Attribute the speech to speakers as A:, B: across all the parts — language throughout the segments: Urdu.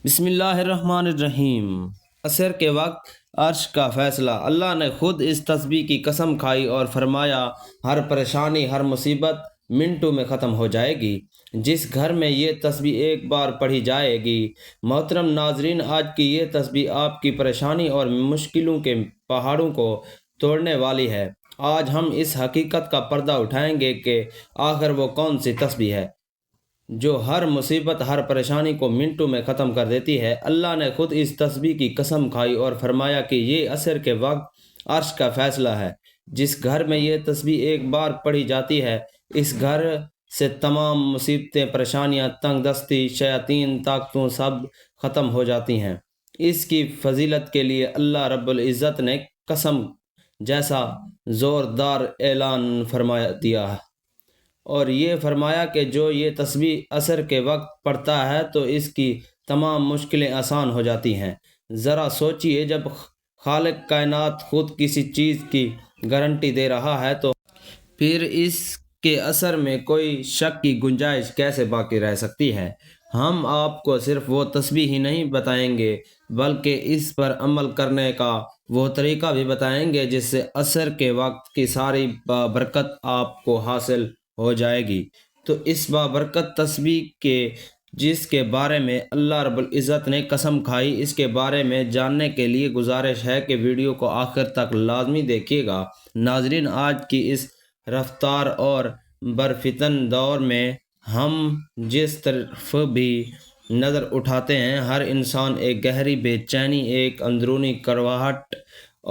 A: بسم اللہ الرحمن الرحیم۔ عصر کے وقت عرش کا فیصلہ۔ اللہ نے خود اس تسبیح کی قسم کھائی اور فرمایا، ہر پریشانی، ہر مصیبت منٹوں میں ختم ہو جائے گی جس گھر میں یہ تسبیح ایک بار پڑھی جائے گی۔ محترم ناظرین، آج کی یہ تسبیح آپ کی پریشانی اور مشکلوں کے پہاڑوں کو توڑنے والی ہے۔ آج ہم اس حقیقت کا پردہ اٹھائیں گے کہ آخر وہ کون سی تسبیح ہے جو ہر مصیبت، ہر پریشانی کو منٹوں میں ختم کر دیتی ہے۔ اللہ نے خود اس تسبیح کی قسم کھائی اور فرمایا کہ یہ عصر کے وقت عرش کا فیصلہ ہے۔ جس گھر میں یہ تسبیح ایک بار پڑھی جاتی ہے، اس گھر سے تمام مصیبتیں، پریشانیاں، تنگ دستی، شیاطین، طاقتوں سب ختم ہو جاتی ہیں۔ اس کی فضیلت کے لیے اللہ رب العزت نے قسم جیسا زوردار اعلان فرما دیا ہے اور یہ فرمایا کہ جو یہ تسبیح عصر کے وقت پڑھتا ہے تو اس کی تمام مشکلیں آسان ہو جاتی ہیں۔ ذرا سوچئے، جب خالق کائنات خود کسی چیز کی گارنٹی دے رہا ہے تو پھر اس کے اثر میں کوئی شک کی گنجائش کیسے باقی رہ سکتی ہے؟ ہم آپ کو صرف وہ تسبیح ہی نہیں بتائیں گے بلکہ اس پر عمل کرنے کا وہ طریقہ بھی بتائیں گے جس سے عصر کے وقت کی ساری بابرکت آپ کو حاصل ہو جائے گی۔ تو اس بابرکت تسبیح کے جس کے بارے میں اللہ رب العزت نے قسم کھائی، اس کے بارے میں جاننے کے لیے گزارش ہے کہ ویڈیو کو آخر تک لازمی دیکھیے گا۔ ناظرین، آج کی اس رفتار اور برفتن دور میں ہم جس طرف بھی نظر اٹھاتے ہیں، ہر انسان ایک گہری بے چینی، ایک اندرونی کڑواہٹ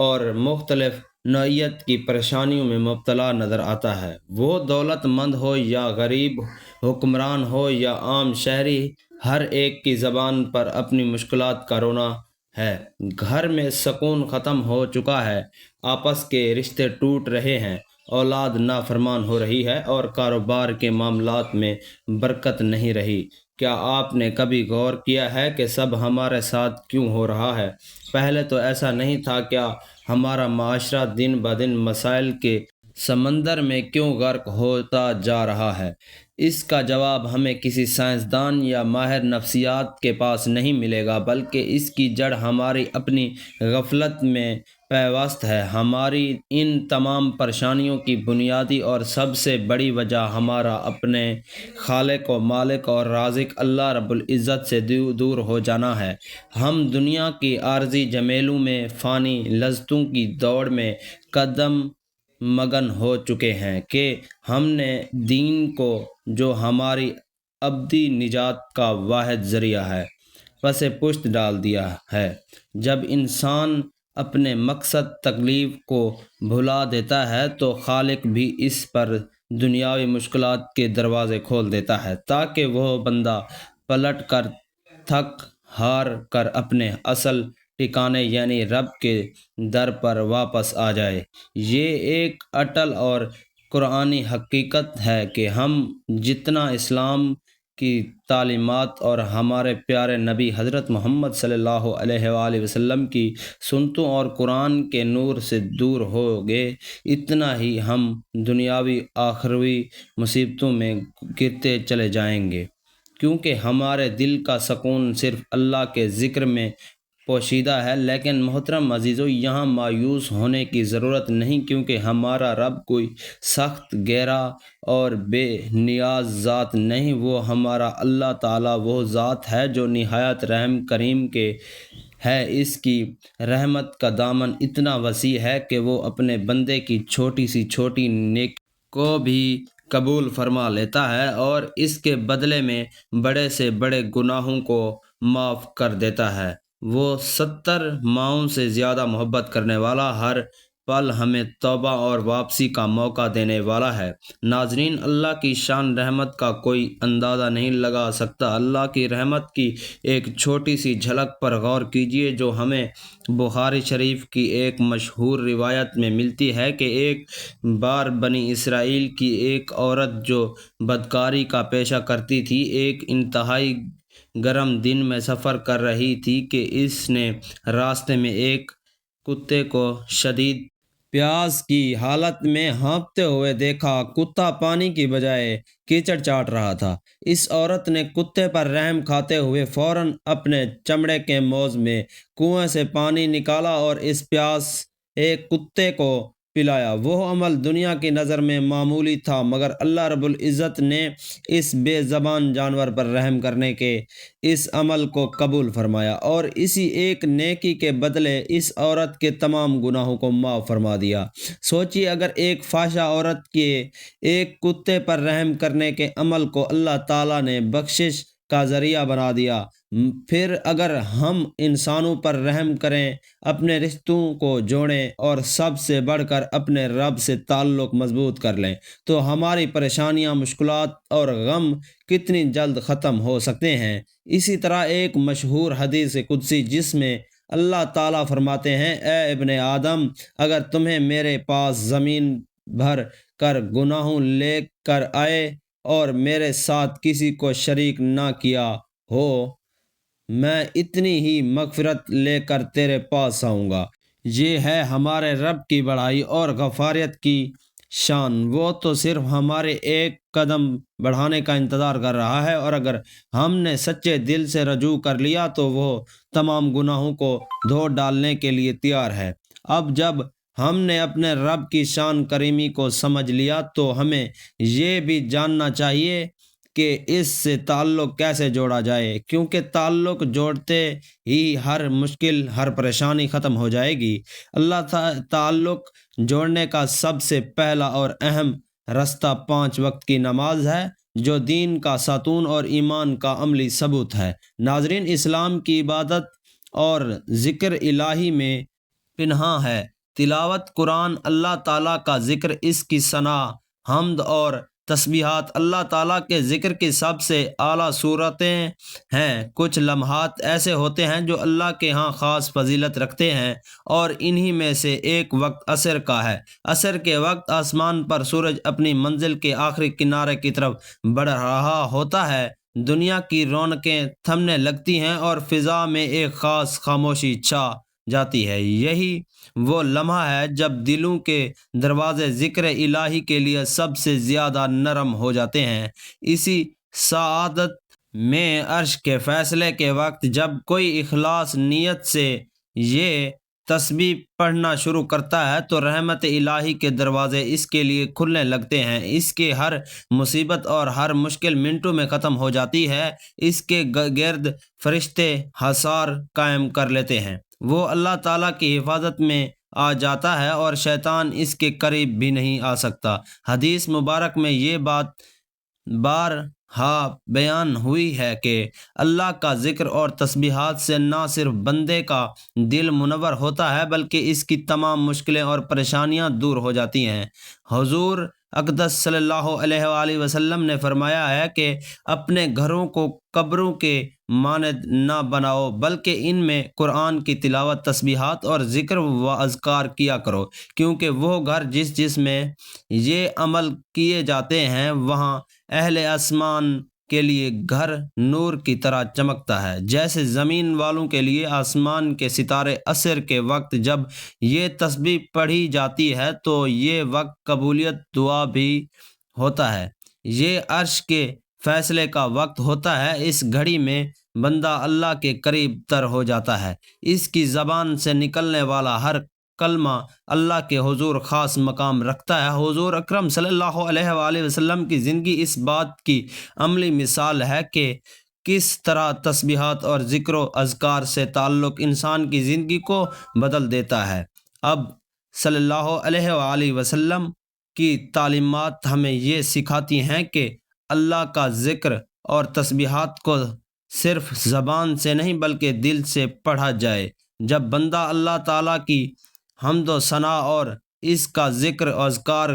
A: اور مختلف نوعیت کی پریشانیوں میں مبتلا نظر آتا ہے۔ وہ دولت مند ہو یا غریب، حکمران ہو یا عام شہری، ہر ایک کی زبان پر اپنی مشکلات کا رونا ہے۔ گھر میں سکون ختم ہو چکا ہے، آپس کے رشتے ٹوٹ رہے ہیں، اولاد نافرمان ہو رہی ہے اور کاروبار کے معاملات میں برکت نہیں رہی۔ کیا آپ نے کبھی غور کیا ہے کہ سب ہمارے ساتھ کیوں ہو رہا ہے؟ پہلے تو ایسا نہیں تھا۔ کیا ہمارا معاشرہ دن بدن مسائل کے سمندر میں کیوں غرق ہوتا جا رہا ہے؟ اس کا جواب ہمیں کسی سائنسدان یا ماہر نفسیات کے پاس نہیں ملے گا، بلکہ اس کی جڑ ہماری اپنی غفلت میں پیوست ہے۔ ہماری ان تمام پریشانیوں کی بنیادی اور سب سے بڑی وجہ ہمارا اپنے خالق و مالک اور رازق اللہ رب العزت سے دور ہو جانا ہے۔ ہم دنیا کی عارضی جمیلوں میں، فانی لذتوں کی دوڑ میں قدم مگن ہو چکے ہیں کہ ہم نے دین کو، جو ہماری ابدی نجات کا واحد ذریعہ ہے، پس پشت ڈال دیا ہے۔ جب انسان اپنے مقصد تکلیف کو بھلا دیتا ہے تو خالق بھی اس پر دنیاوی مشکلات کے دروازے کھول دیتا ہے تاکہ وہ بندہ پلٹ کر، تھک ہار کر اپنے اصل ٹھکانے یعنی رب کے در پر واپس آ جائے۔ یہ ایک اٹل اور قرآنی حقیقت ہے کہ ہم جتنا اسلام کی تعلیمات اور ہمارے پیارے نبی حضرت محمد صلی اللہ علیہ وآلہ وسلم کی سنتوں اور قرآن کے نور سے دور ہوگے، اتنا ہی ہم دنیاوی آخروی مصیبتوں میں گرتے چلے جائیں گے، کیونکہ ہمارے دل کا سکون صرف اللہ کے ذکر میں پوشیدہ ہے۔ لیکن محترم عزیزو، یہاں مایوس ہونے کی ضرورت نہیں، کیونکہ ہمارا رب کوئی سخت، گہرا اور بے نیاز ذات نہیں۔ وہ ہمارا اللہ تعالیٰ وہ ذات ہے جو نہایت رحم کریم کے ہے۔ اس کی رحمت کا دامن اتنا وسیع ہے کہ وہ اپنے بندے کی چھوٹی سی چھوٹی نیکی کو بھی قبول فرما لیتا ہے اور اس کے بدلے میں بڑے سے بڑے گناہوں کو معاف کر دیتا ہے۔ وہ 70 ماؤں سے زیادہ محبت کرنے والا، ہر پل ہمیں توبہ اور واپسی کا موقع دینے والا ہے۔ ناظرین، اللہ کی شان رحمت کا کوئی اندازہ نہیں لگا سکتا۔ اللہ کی رحمت کی ایک چھوٹی سی جھلک پر غور کیجئے جو ہمیں بخاری شریف کی ایک مشہور روایت میں ملتی ہے کہ ایک بار بنی اسرائیل کی ایک عورت جو بدکاری کا پیشہ کرتی تھی، ایک انتہائی گرم دن میں سفر کر رہی تھی کہ اس نے راستے میں ایک کتے کو شدید پیاس کی حالت میں ہانپتے ہوئے دیکھا، کتا پانی کی بجائے کیچڑ چاٹ رہا تھا۔ اس عورت نے کتے پر رحم کھاتے ہوئے فوراً اپنے چمڑے کے موز میں کنویں سے پانی نکالا اور اس پیاس ایک کتے کو پلایا۔ وہ عمل دنیا کی نظر میں معمولی تھا، مگر اللہ رب العزت نے اس بے زبان جانور پر رحم کرنے کے اس عمل کو قبول فرمایا اور اسی ایک نیکی کے بدلے اس عورت کے تمام گناہوں کو معاف فرما دیا۔ سوچیے، اگر ایک فحشہ عورت کے ایک کتے پر رحم کرنے کے عمل کو اللہ تعالیٰ نے بخشش کا ذریعہ بنا دیا، پھر اگر ہم انسانوں پر رحم کریں، اپنے رشتوں کو جوڑیں اور سب سے بڑھ کر اپنے رب سے تعلق مضبوط کر لیں، تو ہماری پریشانیاں، مشکلات اور غم کتنی جلد ختم ہو سکتے ہیں۔ اسی طرح ایک مشہور حدیث قدسی جس میں اللہ تعالیٰ فرماتے ہیں، اے ابن آدم، اگر تمہیں میرے پاس زمین بھر کر گناہوں لے کر آئے اور میرے ساتھ کسی کو شریک نہ کیا ہو، میں اتنی ہی مغفرت لے کر تیرے پاس آؤں گا۔ یہ ہے ہمارے رب کی بڑائی اور غفاریت کی شان۔ وہ تو صرف ہمارے ایک قدم بڑھانے کا انتظار کر رہا ہے، اور اگر ہم نے سچے دل سے رجوع کر لیا تو وہ تمام گناہوں کو دھو ڈالنے کے لیے تیار ہے۔ اب جب ہم نے اپنے رب کی شان کریمی کو سمجھ لیا تو ہمیں یہ بھی جاننا چاہیے کہ اس سے تعلق کیسے جوڑا جائے، کیونکہ تعلق جوڑتے ہی ہر مشکل، ہر پریشانی ختم ہو جائے گی۔ تعلق جوڑنے کا سب سے پہلا اور اہم راستہ 5 وقت کی نماز ہے، جو دین کا ستون اور ایمان کا عملی ثبوت ہے۔ ناظرین، اسلام کی عبادت اور ذکر الہی میں پنہاں ہے۔ تلاوت قرآن، اللہ تعالیٰ کا ذکر، اس کی ثنا، حمد اور تسبیحات اللہ تعالیٰ کے ذکر کی سب سے اعلیٰ صورتیں ہیں۔ کچھ لمحات ایسے ہوتے ہیں جو اللہ کے ہاں خاص فضیلت رکھتے ہیں، اور انہی میں سے ایک وقت عصر کا ہے۔ عصر کے وقت آسمان پر سورج اپنی منزل کے آخری کنارے کی طرف بڑھ رہا ہوتا ہے، دنیا کی رونقیں تھمنے لگتی ہیں اور فضا میں ایک خاص خاموشی چھا جاتی ہے۔ یہی وہ لمحہ ہے جب دلوں کے دروازے ذکر الہی کے لیے سب سے زیادہ نرم ہو جاتے ہیں۔ اسی سعادت میں عرش کے فیصلے کے وقت جب کوئی اخلاص نیت سے یہ تسبیح پڑھنا شروع کرتا ہے تو رحمت الہی کے دروازے اس کے لیے کھلنے لگتے ہیں۔ اس کے ہر مصیبت اور ہر مشکل منٹوں میں ختم ہو جاتی ہے۔ اس کے گرد فرشتے حصار قائم کر لیتے ہیں۔ وہ اللہ تعالیٰ کی حفاظت میں آ جاتا ہے اور شیطان اس کے قریب بھی نہیں آ سکتا۔ حدیث مبارک میں یہ بات بارہا بیان ہوئی ہے کہ اللہ کا ذکر اور تسبیحات سے نہ صرف بندے کا دل منور ہوتا ہے بلکہ اس کی تمام مشکلیں اور پریشانیاں دور ہو جاتی ہیں۔ حضور اقدس صلی اللہ علیہ وآلہ وسلم نے فرمایا ہے کہ اپنے گھروں کو قبروں کے مانند نہ بناؤ، بلکہ ان میں قرآن کی تلاوت، تسبیحات اور ذکر و اذکار کیا کرو، کیونکہ وہ گھر جس میں یہ عمل کیے جاتے ہیں وہاں اہل آسمان کے لیے گھر نور کی طرح چمکتا ہے، جیسے زمین والوں کے لیے آسمان کے ستارے۔ عصر کے وقت جب یہ تسبیح پڑھی جاتی ہے تو یہ وقت قبولیت دعا بھی ہوتا ہے، یہ عرش کے فیصلے کا وقت ہوتا ہے۔ اس گھڑی میں بندہ اللہ کے قریب تر ہو جاتا ہے۔ اس کی زبان سے نکلنے والا ہر کلمہ اللہ کے حضور خاص مقام رکھتا ہے۔ حضور اکرم صلی اللہ علیہ وآلہ وسلم کی زندگی اس بات کی عملی مثال ہے کہ کس طرح تسبیحات اور ذکر و اذکار سے تعلق انسان کی زندگی کو بدل دیتا ہے۔ اب صلی اللہ علیہ وآلہ وسلم کی تعلیمات ہمیں یہ سکھاتی ہیں کہ اللہ کا ذکر اور تسبیحات کو صرف زبان سے نہیں بلکہ دل سے پڑھا جائے۔ جب بندہ اللہ تعالیٰ کی حمد و ثنا اور اس کا ذکر و اذکار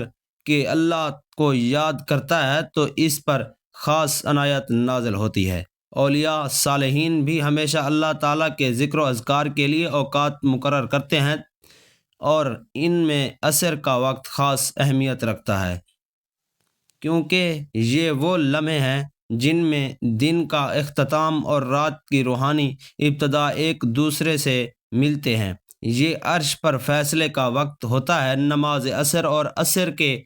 A: کے اللہ کو یاد کرتا ہے تو اس پر خاص عنایت نازل ہوتی ہے۔ اولیاء صالحین بھی ہمیشہ اللہ تعالیٰ کے ذکر و اذکار کے لیے اوقات مقرر کرتے ہیں، اور ان میں عصر کا وقت خاص اہمیت رکھتا ہے، کیونکہ یہ وہ لمحے ہیں جن میں دن کا اختتام اور رات کی روحانی ابتدا ایک دوسرے سے ملتے ہیں۔ یہ عرش پر فیصلے کا وقت ہوتا ہے۔ نماز عصر اور عصر کے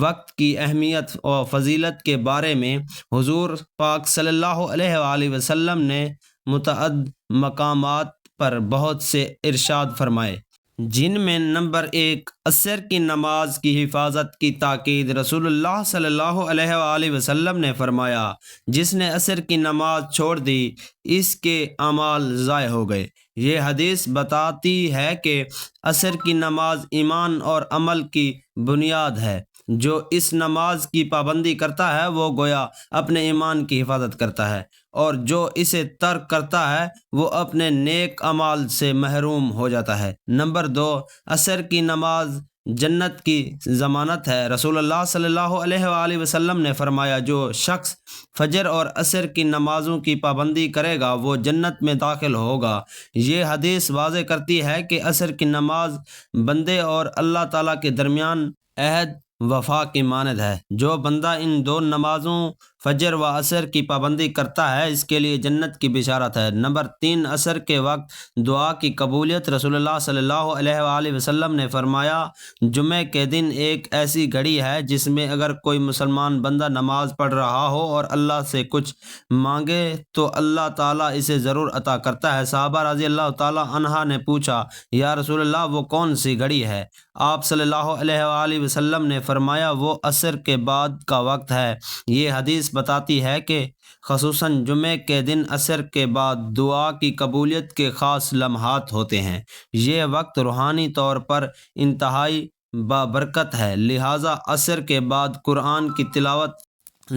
A: وقت کی اہمیت اور فضیلت کے بارے میں حضور پاک صلی اللہ علیہ وآلہ وسلم نے متعدد مقامات پر بہت سے ارشاد فرمائے، جن میں نمبر 1، عصر کی نماز کی حفاظت کی تاکید۔ رسول اللہ صلی اللہ علیہ وآلہ وسلم نے فرمایا، جس نے عصر کی نماز چھوڑ دی اس کے اعمال ضائع ہو گئے۔ یہ حدیث بتاتی ہے کہ عصر کی نماز ایمان اور عمل کی بنیاد ہے۔ جو اس نماز کی پابندی کرتا ہے وہ گویا اپنے ایمان کی حفاظت کرتا ہے، اور جو اسے ترک کرتا ہے وہ اپنے نیک اعمال سے محروم ہو جاتا ہے۔ نمبر 2، عصر کی نماز جنت کی ضمانت ہے۔ رسول اللہ صلی اللہ علیہ وآلہ وسلم نے فرمایا، جو شخص فجر اور عصر کی نمازوں کی پابندی کرے گا وہ جنت میں داخل ہوگا۔ یہ حدیث واضح کرتی ہے کہ عصر کی نماز بندے اور اللہ تعالیٰ کے درمیان عہد وفا کی مانند ہے۔ جو بندہ ان دو نمازوں فجر و عصر کی پابندی کرتا ہے اس کے لیے جنت کی بشارت ہے۔ نمبر 3، عصر کے وقت دعا کی قبولیت۔ رسول اللہ صلی اللہ علیہ وآلہ وسلم نے فرمایا، جمعہ کے دن ایک ایسی گھڑی ہے جس میں اگر کوئی مسلمان بندہ نماز پڑھ رہا ہو اور اللہ سے کچھ مانگے تو اللہ تعالیٰ اسے ضرور عطا کرتا ہے۔ صحابہ رضی اللہ تعالیٰ عنہ نے پوچھا، یا رسول اللہ وہ کون سی گھڑی ہے؟ آپ صلی اللہ علیہ وآلہ وسلم نے فرمایا، وہ عصر کے بعد کا وقت ہے۔ یہ حدیث بتاتی ہے کہ خصوصاً جمعہ کے دن عصر کے بعد دعا کی قبولیت کے خاص لمحات ہوتے ہیں۔ یہ وقت روحانی طور پر انتہائی بابرکت ہے، لہٰذا عصر کے بعد قرآن کی تلاوت،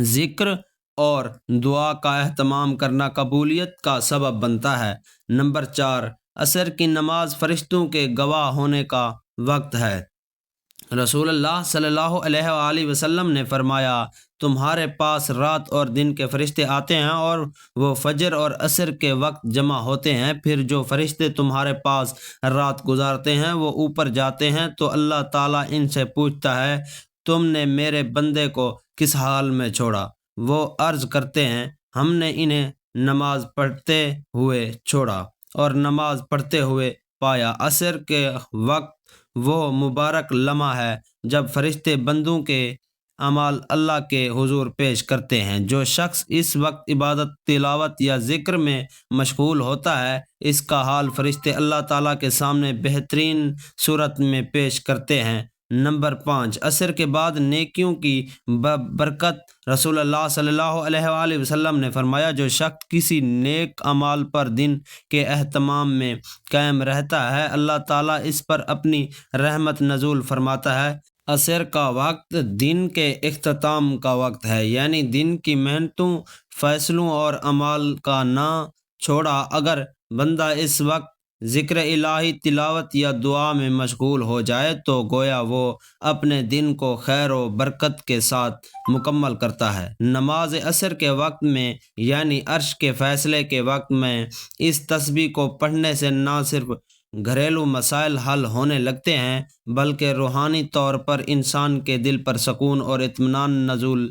A: ذکر اور دعا کا اہتمام کرنا قبولیت کا سبب بنتا ہے۔ نمبر 4، عصر کی نماز فرشتوں کے گواہ ہونے کا وقت ہے۔ رسول اللہ صلی اللہ علیہ وآلہ وسلم نے فرمایا، تمہارے پاس رات اور دن کے فرشتے آتے ہیں اور وہ فجر اور عصر کے وقت جمع ہوتے ہیں، پھر جو فرشتے تمہارے پاس رات گزارتے ہیں وہ اوپر جاتے ہیں تو اللہ تعالیٰ ان سے پوچھتا ہے، تم نے میرے بندے کو کس حال میں چھوڑا؟ وہ عرض کرتے ہیں، ہم نے انہیں نماز پڑھتے ہوئے چھوڑا اور نماز پڑھتے ہوئے پایا۔ عصر کے وقت وہ مبارک لمحہ ہے جب فرشتے بندوں کے اعمال اللہ کے حضور پیش کرتے ہیں۔ جو شخص اس وقت عبادت، تلاوت یا ذکر میں مشغول ہوتا ہے اس کا حال فرشتے اللہ تعالیٰ کے سامنے بہترین صورت میں پیش کرتے ہیں۔ نمبر 5، عصر کے بعد نیکیوں کی برکت۔ رسول اللہ صلی اللہ علیہ وآلہ وسلم نے فرمایا، جو شخص کسی نیک عمل پر دن کے اہتمام میں قائم رہتا ہے اللہ تعالیٰ اس پر اپنی رحمت نزول فرماتا ہے۔ عصر کا وقت دن کے اختتام کا وقت ہے، یعنی دن کی محنتوں، فیصلوں اور اعمال کا نہ چھوڑا۔ اگر بندہ اس وقت ذکر الہی، تلاوت یا دعا میں مشغول ہو جائے تو گویا وہ اپنے دن کو خیر و برکت کے ساتھ مکمل کرتا ہے۔ نماز عصر کے وقت میں یعنی عرش کے فیصلے کے وقت میں اس تسبیح کو پڑھنے سے نہ صرف گھریلو مسائل حل ہونے لگتے ہیں بلکہ روحانی طور پر انسان کے دل پر سکون اور اطمینان نزول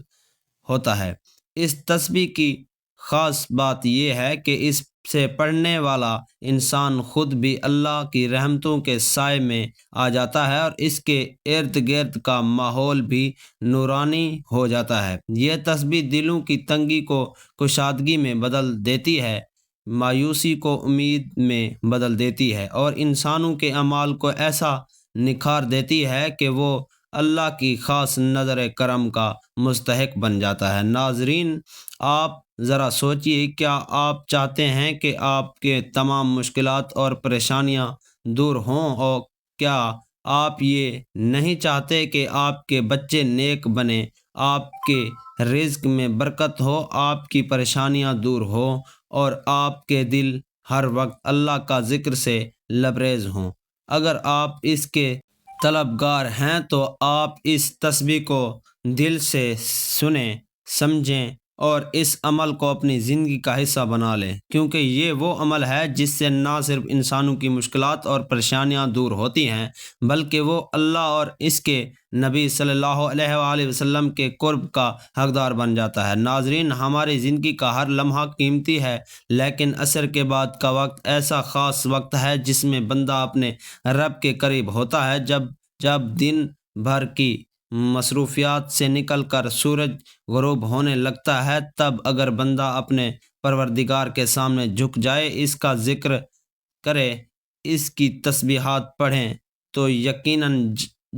A: ہوتا ہے۔ اس تسبیح کی خاص بات یہ ہے کہ اس سے پڑھنے والا انسان خود بھی اللہ کی رحمتوں کے سائے میں آ جاتا ہے اور اس کے ارد گرد کا ماحول بھی نورانی ہو جاتا ہے۔ یہ تسبیح دلوں کی تنگی کو کشادگی میں بدل دیتی ہے، مایوسی کو امید میں بدل دیتی ہے اور انسانوں کے اعمال کو ایسا نکھار دیتی ہے کہ وہ اللہ کی خاص نظر کرم کا مستحق بن جاتا ہے۔ ناظرین، آپ ذرا سوچئے، کیا آپ چاہتے ہیں کہ آپ کے تمام مشکلات اور پریشانیاں دور ہوں، اور کیا آپ یہ نہیں چاہتے کہ آپ کے بچے نیک بنیں، آپ کے رزق میں برکت ہو، آپ کی پریشانیاں دور ہوں اور آپ کے دل ہر وقت اللہ کا ذکر سے لبریز ہوں؟ اگر آپ اس کے طلبگار ہیں تو آپ اس تسبیح کو دل سے سنیں، سمجھیں اور اس عمل کو اپنی زندگی کا حصہ بنا لیں، کیونکہ یہ وہ عمل ہے جس سے نہ صرف انسانوں کی مشکلات اور پریشانیاں دور ہوتی ہیں بلکہ وہ اللہ اور اس کے نبی صلی اللہ علیہ وآلہ وسلم کے قرب کا حقدار بن جاتا ہے۔ ناظرین، ہماری زندگی کا ہر لمحہ قیمتی ہے، لیکن عصر کے بعد کا وقت ایسا خاص وقت ہے جس میں بندہ اپنے رب کے قریب ہوتا ہے۔ جب دن بھر کی مصروفیات سے نکل کر سورج غروب ہونے لگتا ہے، تب اگر بندہ اپنے پروردگار کے سامنے جھک جائے، اس کا ذکر کرے، اس کی تسبیحات پڑھیں، تو یقیناً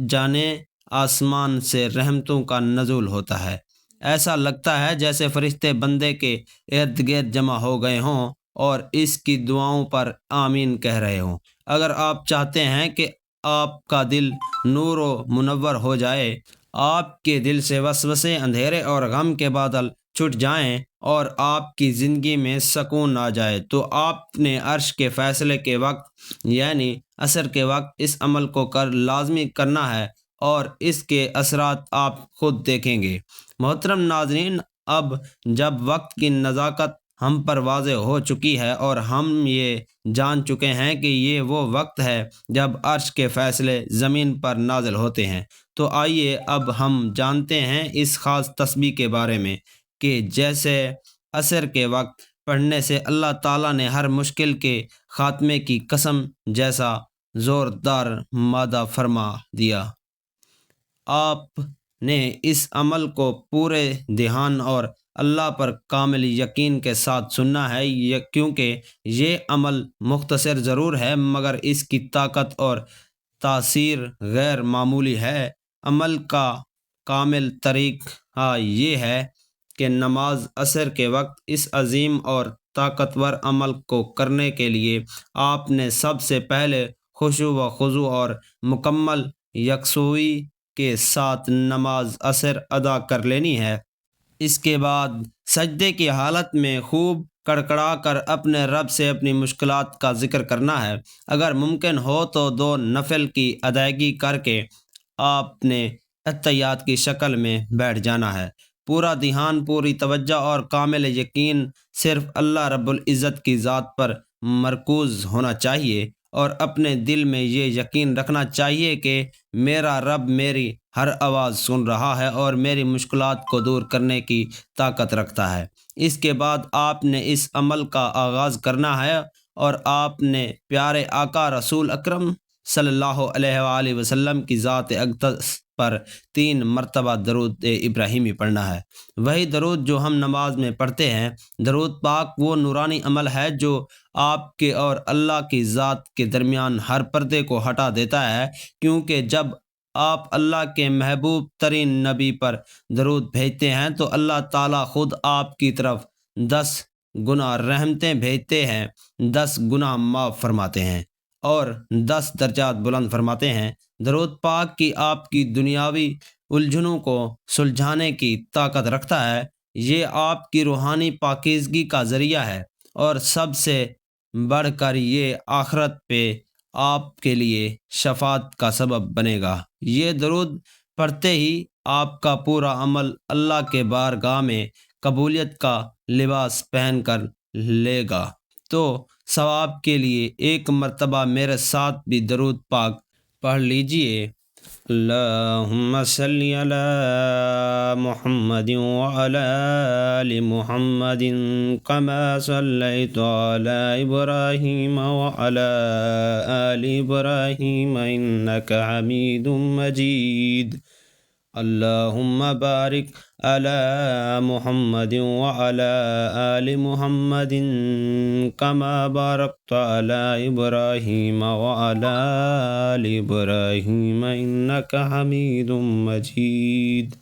A: جانے آسمان سے رحمتوں کا نزول ہوتا ہے۔ ایسا لگتا ہے جیسے فرشتے بندے کے ارد گرد جمع ہو گئے ہوں اور اس کی دعاؤں پر آمین کہہ رہے ہوں۔ اگر آپ چاہتے ہیں کہ آپ کا دل نور و منور ہو جائے، آپ کے دل سے وسوسے، اندھیرے اور غم کے بادل چھٹ جائیں اور آپ کی زندگی میں سکون آ جائے، تو آپ نے عرش کے فیصلے کے وقت یعنی عصر کے وقت اس عمل کو لازمی کرنا ہے، اور اس کے اثرات آپ خود دیکھیں گے۔ محترم ناظرین، اب جب وقت کی نزاکت ہم پر واضح ہو چکی ہے اور ہم یہ جان چکے ہیں کہ یہ وہ وقت ہے جب عرش کے فیصلے زمین پر نازل ہوتے ہیں، تو آئیے اب ہم جانتے ہیں اس خاص تسبیح کے بارے میں کہ جیسے عصر کے وقت پڑھنے سے اللہ تعالیٰ نے ہر مشکل کے خاتمے کی قسم جیسا زوردار مادہ فرما دیا۔ آپ نے اس عمل کو پورے دھیان اور اللہ پر کامل یقین کے ساتھ سننا ہے، کیونکہ یہ عمل مختصر ضرور ہے مگر اس کی طاقت اور تاثیر غیر معمولی ہے۔ عمل کا کامل طریقہ یہ ہے کہ نماز عصر کے وقت اس عظیم اور طاقتور عمل کو کرنے کے لیے آپ نے سب سے پہلے خشوع و خضوع اور مکمل یکسوئی کے ساتھ نماز عصر ادا کر لینی ہے۔ اس کے بعد سجدے کی حالت میں خوب کڑکڑا کر اپنے رب سے اپنی مشکلات کا ذکر کرنا ہے۔ اگر ممکن ہو تو 2 نفل کی ادائیگی کر کے آپ نے اتحیات کی شکل میں بیٹھ جانا ہے۔ پورا دھیان، پوری توجہ اور کامل یقین صرف اللہ رب العزت کی ذات پر مرکوز ہونا چاہیے، اور اپنے دل میں یہ یقین رکھنا چاہیے کہ میرا رب میری ہر آواز سن رہا ہے اور میری مشکلات کو دور کرنے کی طاقت رکھتا ہے۔ اس کے بعد آپ نے اس عمل کا آغاز کرنا ہے اور آپ نے پیارے آقا رسول اکرم صلی اللہ علیہ وآلہ وسلم کی ذات اقدس پر 3 مرتبہ درود ابراہیمی پڑھنا ہے۔ وہی درود جو ہم نماز میں پڑھتے ہیں۔ درود پاک وہ نورانی عمل ہے جو آپ کے اور اللہ کی ذات کے درمیان ہر پردے کو ہٹا دیتا ہے، کیونکہ جب آپ اللہ کے محبوب ترین نبی پر درود بھیجتے ہیں تو اللہ تعالیٰ خود آپ کی طرف 10 گنا رحمتیں بھیجتے ہیں، 10 گناہ معاف فرماتے ہیں اور 10 درجات بلند فرماتے ہیں۔ درود پاک کی آپ کی دنیاوی الجھنوں کو سلجھانے کی طاقت رکھتا ہے۔ یہ آپ کی روحانی پاکیزگی کا ذریعہ ہے، اور سب سے بڑھ کر یہ آخرت پہ آپ کے لیے شفاعت کا سبب بنے گا۔ یہ درود پڑھتے ہی آپ کا پورا عمل اللہ کے بارگاہ میں قبولیت کا لباس پہن کر لے گا۔ تو ثواب کے لیے ایک مرتبہ میرے ساتھ بھی درود پاک پڑھ لیجئے۔ اللہم صلی علی محمد وعلی آل محمد کما صلیت علی ابراہیم وعلی آل ابراہیم انک حمید مجید۔ اللہم بارک علی محمد وعلی آل محمد کما بارکت علی ابراہیم وعلی آل ابراہیم انک حمید مجید۔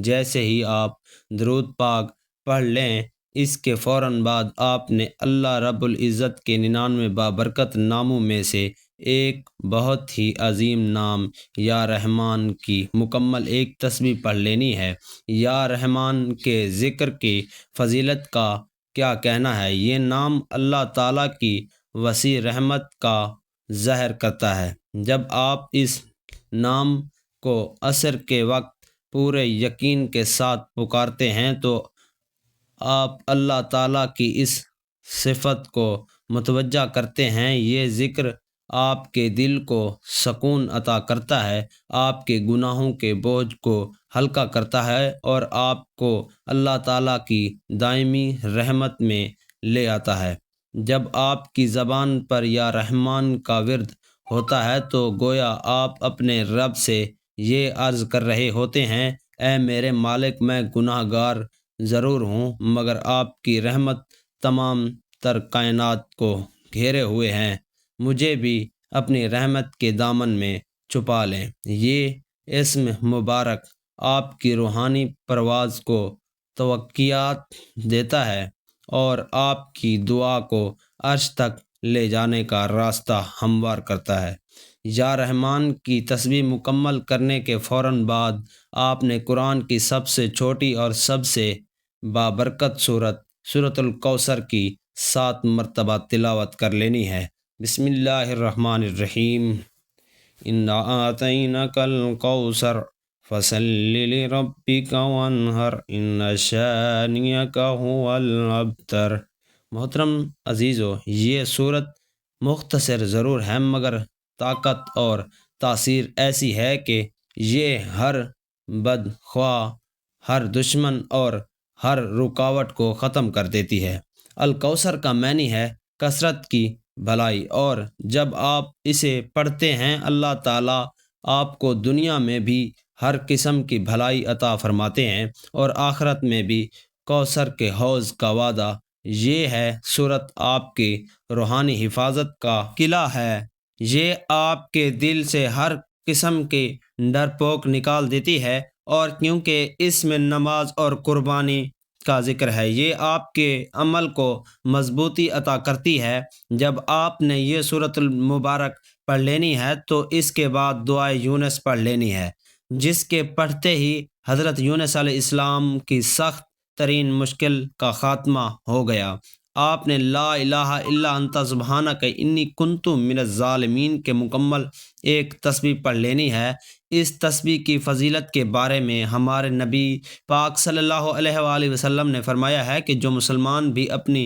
A: جیسے ہی آپ درود پاک پڑھ لیں، اس کے فوراً بعد آپ نے اللہ رب العزت کے 99 بابرکت ناموں میں سے ایک بہت ہی عظیم نام یا رحمان کی مکمل ایک تسبیح پڑھ لینی ہے۔ یا رحمان کے ذکر کی فضیلت کا کیا کہنا ہے؟ یہ نام اللہ تعالیٰ کی وسیع رحمت کا ظاہر کرتا ہے۔ جب آپ اس نام کو عصر کے وقت پورے یقین کے ساتھ پکارتے ہیں تو آپ اللہ تعالیٰ کی اس صفت کو متوجہ کرتے ہیں، یہ ذکر آپ کے دل کو سکون عطا کرتا ہے، آپ کے گناہوں کے بوجھ کو ہلکا کرتا ہے اور آپ کو اللہ تعالیٰ کی دائمی رحمت میں لے آتا ہے۔ جب آپ کی زبان پر یا رحمان کا ورد ہوتا ہے تو گویا آپ اپنے رب سے یہ عرض کر رہے ہوتے ہیں، اے میرے مالک، میں گناہ گار ضرور ہوں، مگر آپ کی رحمت تمام تر کائنات کو گھیرے ہوئے ہیں، مجھے بھی اپنی رحمت کے دامن میں چھپا لیں۔ یہ اسم مبارک آپ کی روحانی پرواز کو توقعات دیتا ہے اور آپ کی دعا کو عرش تک لے جانے کا راستہ ہموار کرتا ہے۔ یا رحمان کی تسبیح مکمل کرنے کے فوراً بعد آپ نے قرآن کی سب سے چھوٹی اور سب سے بابرکت سورۃ الکوثر کی 7 مرتبہ تلاوت کر لینی ہے۔ بسم اللہ الرحمن الرحیم۔ انا اعطیناک الکوثر فصل لربک وانحر ان شانئک هو الابتر۔ محترم عزیزو، یہ صورت مختصر ضرور ہے مگر طاقت اور تاثیر ایسی ہے کہ یہ ہر بدخواہ، ہر دشمن اور ہر رکاوٹ کو ختم کر دیتی ہے۔ الکوثر کا معنی ہے کثرت کی بھلائی، اور جب آپ اسے پڑھتے ہیں اللہ تعالیٰ آپ کو دنیا میں بھی ہر قسم کی بھلائی عطا فرماتے ہیں اور آخرت میں بھی کوثر کے حوض کا وعدہ۔ یہ ہے صورت آپ کی روحانی حفاظت کا قلعہ ہے، یہ آپ کے دل سے ہر قسم کے ڈرپوک نکال دیتی ہے، اور کیونکہ اس میں نماز اور قربانی کا ذکر ہے یہ آپ کے عمل کو مضبوطی عطا کرتی ہے۔ جب آپ نے یہ سورۃ المبارک پڑھ لینی ہے تو اس کے بعد دعائے یونس پڑھ لینی ہے، جس کے پڑھتے ہی حضرت یونس علیہ السلام کی سخت ترین مشکل کا خاتمہ ہو گیا۔ آپ نے لا الہ الا انت سبحانک انی کنت من الظالمین کے مکمل ایک تسبیح پڑھ لینی ہے۔ اس تسبیح کی فضیلت کے بارے میں ہمارے نبی پاک صلی اللہ علیہ وآلہ وسلم نے فرمایا ہے کہ جو مسلمان بھی اپنی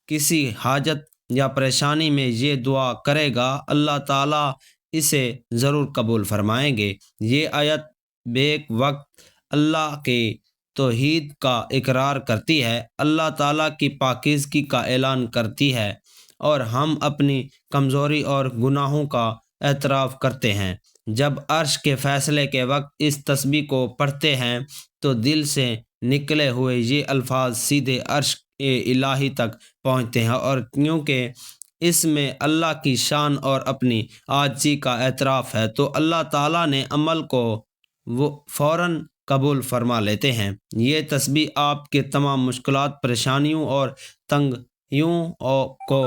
A: کسی حاجت یا پریشانی میں یہ دعا کرے گا اللہ تعالیٰ اسے ضرور قبول فرمائیں گے۔ یہ آیت بیک وقت اللہ کے توحید کا اقرار کرتی ہے، اللہ تعالیٰ کی پاکیزگی کا اعلان کرتی ہے اور ہم اپنی کمزوری اور گناہوں کا اعتراف کرتے ہیں۔ جب عرش کے فیصلے کے وقت اس تسبیح کو پڑھتے ہیں تو دل سے نکلے ہوئے یہ الفاظ سیدھے عرش الہی تک پہنچتے ہیں، اور کیونکہ اس میں اللہ کی شان اور اپنی عاجزی کا اعتراف ہے تو اللہ تعالیٰ نے عمل کو وہ فوراً قبول فرما لیتے ہیں۔ یہ تسبیح آپ کے تمام مشکلات، پریشانیوں اور تنگیوں کو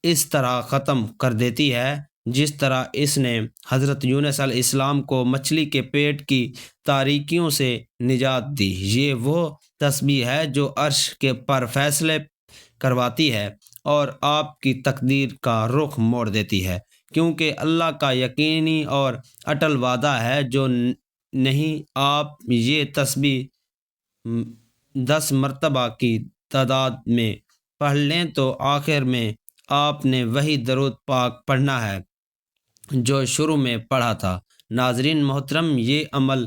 A: اس طرح ختم کر دیتی ہے جس طرح اس نے حضرت یونس علیہ السلام کو مچھلی کے پیٹ کی تاریکیوں سے نجات دی۔ یہ وہ تسبیح ہے جو عرش کے پر فیصلے کرواتی ہے اور آپ کی تقدیر کا رخ موڑ دیتی ہے، کیونکہ اللہ کا یقینی اور اٹل وعدہ ہے جو نہیں آپ یہ تسبیح 10 مرتبہ کی تعداد میں پڑھ لیں تو آخر میں آپ نے وہی درود پاک پڑھنا ہے جو شروع میں پڑھا تھا۔ ناظرین محترم، یہ عمل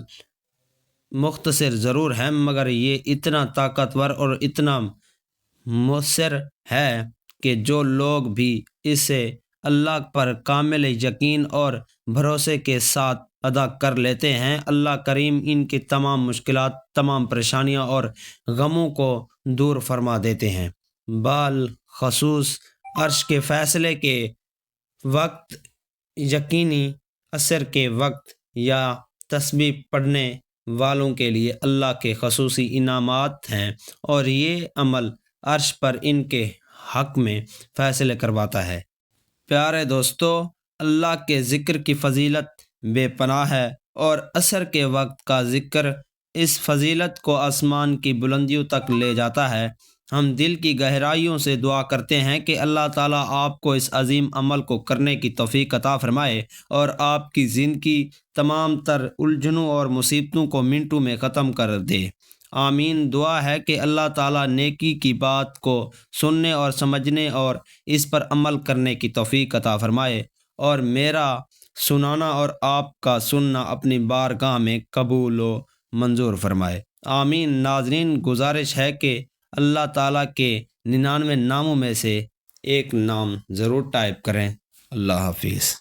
A: مختصر ضرور ہے مگر یہ اتنا طاقتور اور اتنا مؤثر ہے کہ جو لوگ بھی اسے اللہ پر کامل یقین اور بھروسے کے ساتھ ادا کر لیتے ہیں، اللہ کریم ان کی تمام مشکلات، تمام پریشانیاں اور غموں کو دور فرما دیتے ہیں۔ بالخصوص عرش کے فیصلے کے وقت، یقینی اثر کے وقت یا تسبیح پڑھنے والوں کے لیے اللہ کے خصوصی انعامات ہیں، اور یہ عمل عرش پر ان کے حق میں فیصلے کرواتا ہے۔ پیارے دوستو، اللہ کے ذکر کی فضیلت بے پناہ ہے اور عصر کے وقت کا ذکر اس فضیلت کو آسمان کی بلندیوں تک لے جاتا ہے۔ ہم دل کی گہرائیوں سے دعا کرتے ہیں کہ اللہ تعالیٰ آپ کو اس عظیم عمل کو کرنے کی توفیق عطا فرمائے اور آپ کی زندگی تمام تر الجھنوں اور مصیبتوں کو منٹوں میں ختم کر دے۔ آمین۔ دعا ہے کہ اللہ تعالیٰ نیکی کی بات کو سننے اور سمجھنے اور اس پر عمل کرنے کی توفیق عطا فرمائے، اور میرا سنانا اور آپ کا سننا اپنی بارگاہ میں قبول و منظور فرمائے، آمین۔ ناظرین، گزارش ہے کہ اللہ تعالیٰ کے 99 ناموں میں سے ایک نام ضرور ٹائپ کریں۔ اللہ حافظ۔